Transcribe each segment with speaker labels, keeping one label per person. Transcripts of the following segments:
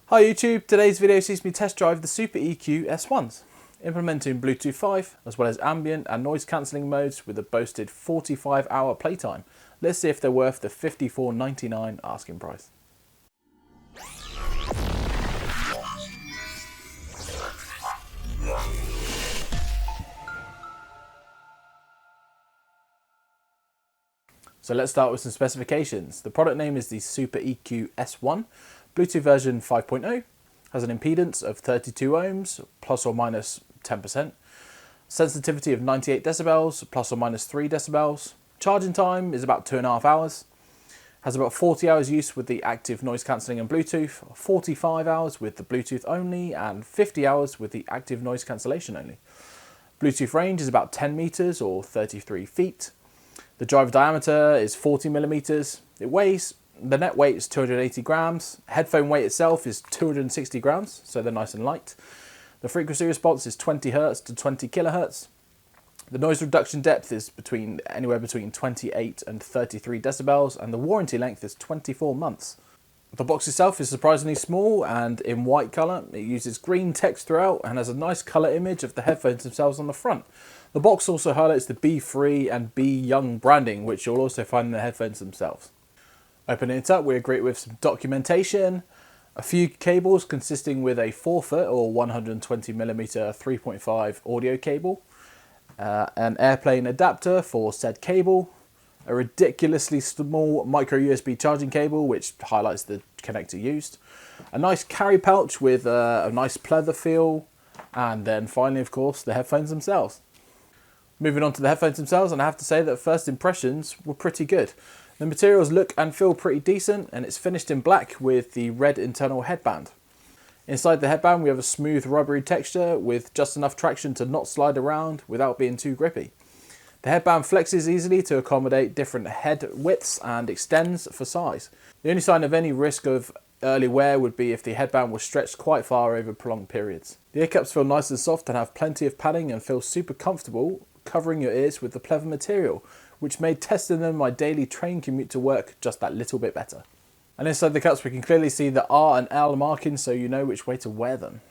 Speaker 1: Hi YouTube, today's video sees me test drive the SuperEQ S1s, implementing Bluetooth 5 as well as ambient and noise cancelling modes with a boasted 45-hour playtime. Let's see if they're worth the $54.99 asking price. So let's start with some specifications. The product name is the SuperEQ S1, Bluetooth version 5.0, has an impedance of 32 ohms, plus or minus 10%, sensitivity of 98 decibels, plus or minus 3 decibels, charging time is about 2.5 hours, has about 40 hours use with the active noise cancelling and Bluetooth, 45 hours with the Bluetooth only, and 50 hours with the active noise cancellation only. Bluetooth range is about 10 meters or 33 feet. The driver diameter is 40 millimeters. The net weight is 280 grams. Headphone weight itself is 260 grams, so they're nice and light. The frequency response is 20 Hz to 20 kilohertz. The noise reduction depth is anywhere between 28 and 33 decibels, and the warranty length is 24 months. The box itself is surprisingly small and in white colour. It uses green text throughout and has a nice colour image of the headphones themselves on the front. The box also highlights the Be Free and Be Young branding, which you'll also find in the headphones themselves. Opening it up, we're greeted with some documentation, a few cables consisting with a 4-foot or 120mm 3.5 audio cable, an airplane adapter for said cable, a ridiculously small micro USB charging cable which highlights the connector used, a nice carry pouch with a nice pleather feel, and then finally, of course, the headphones themselves. Moving on to the headphones themselves, and I have to say that first impressions were pretty good. The materials look and feel pretty decent, and it's finished in black with the red internal headband. Inside the headband we have a smooth rubbery texture with just enough traction to not slide around without being too grippy. The headband flexes easily to accommodate different head widths and extends for size. The only sign of any risk of early wear would be if the headband was stretched quite far over prolonged periods. The ear cups feel nice and soft and have plenty of padding and feel super comfortable covering your ears with the pleather material, which made testing them my daily train commute to work just that little bit better. And inside the cups we can clearly see the R and L markings, so you know which way to wear them.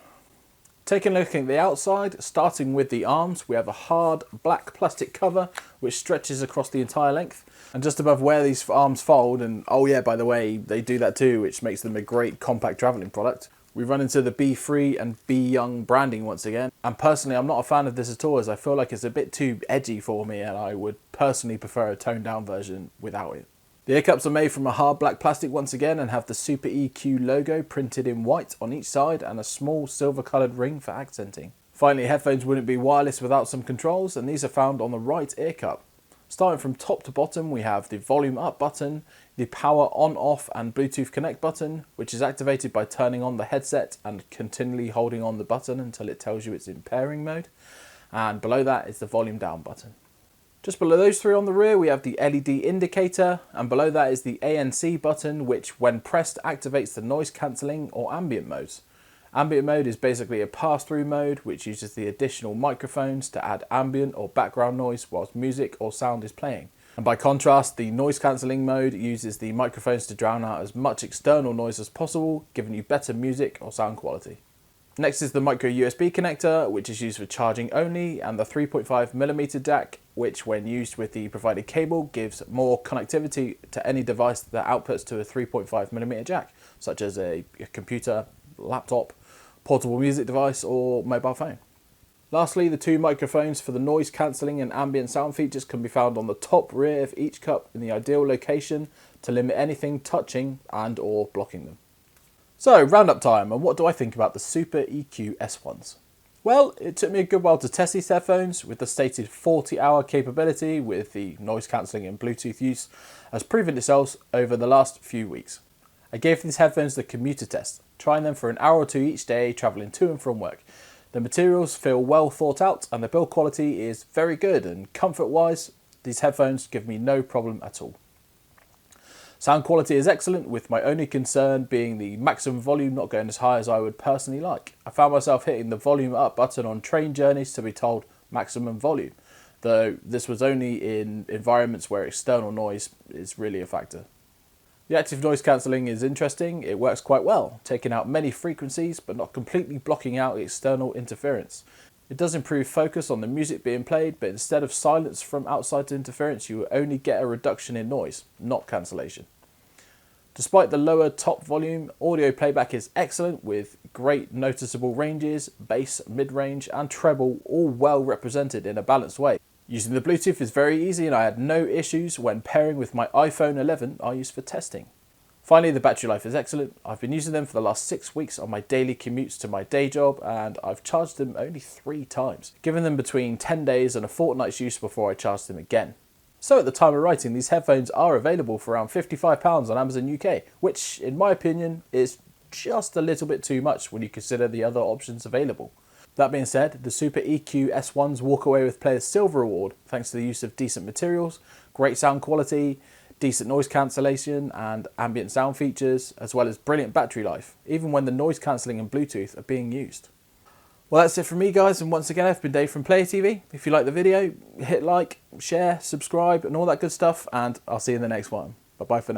Speaker 1: Taking a look at the outside, starting with the arms, we have a hard black plastic cover which stretches across the entire length. And just above where these arms fold, and oh yeah, by the way, they do that too, which makes them a great compact travelling product, we run into the Be Free and Be Young branding once again. And personally, I'm not a fan of this at all, as I feel like it's a bit too edgy for me, and I would personally prefer a toned down version without it. The ear cups are made from a hard black plastic once again and have the SuperEQ logo printed in white on each side and a small silver coloured ring for accenting. Finally, headphones wouldn't be wireless without some controls, and these are found on the right ear cup. Starting from top to bottom, we have the volume up button, the power on off and Bluetooth connect button, which is activated by turning on the headset and continually holding on the button until it tells you it's in pairing mode. And below that is the volume down button. Just below those three on the rear we have the LED indicator, and below that is the ANC button, which when pressed activates the noise cancelling or ambient modes. Ambient mode is basically a pass-through mode which uses the additional microphones to add ambient or background noise whilst music or sound is playing. And by contrast, the noise cancelling mode uses the microphones to drown out as much external noise as possible, giving you better music or sound quality. Next is the micro USB connector, which is used for charging only, and the 3.5mm jack, which when used with the provided cable gives more connectivity to any device that outputs to a 3.5mm jack, such as a computer, laptop, portable music device or mobile phone. Lastly, the two microphones for the noise cancelling and ambient sound features can be found on the top rear of each cup in the ideal location to limit anything touching and or blocking them. So, roundup time, and what do I think about the SuperEQ S1s? Well, it took me a good while to test these headphones, with the stated 40-hour capability with the noise cancelling and Bluetooth use has proven itself over the last few weeks. I gave these headphones the commuter test, trying them for an hour or two each day travelling to and from work. The materials feel well thought out and the build quality is very good, and comfort-wise, these headphones give me no problem at all. Sound quality is excellent, with my only concern being the maximum volume not going as high as I would personally like. I found myself hitting the volume up button on train journeys to be told maximum volume, though this was only in environments where external noise is really a factor. The active noise cancelling is interesting. It works quite well, taking out many frequencies but not completely blocking out external interference. It does improve focus on the music being played, but instead of silence from outside interference, you will only get a reduction in noise, not cancellation. Despite the lower top volume, audio playback is excellent with great noticeable ranges, bass, mid-range and treble all well represented in a balanced way. Using the Bluetooth is very easy and I had no issues when pairing with my iPhone 11 I use for testing. Finally, the battery life is excellent. I've been using them for the last 6 weeks on my daily commutes to my day job and I've charged them only 3 times, giving them between 10 days and a fortnight's use before I charge them again. So at the time of writing, these headphones are available for around £55 on Amazon UK, which in my opinion is just a little bit too much when you consider the other options available. That being said, the SuperEQ S1s walk away with Player's Silver Award thanks to the use of decent materials, great sound quality, decent noise cancellation and ambient sound features, as well as brilliant battery life, even when the noise cancelling and Bluetooth are being used. Well, that's it from me guys, and once again I've been Dave from Player TV. If you like the video, hit like, share, subscribe and all that good stuff, and I'll see you in the next one. Bye bye for now.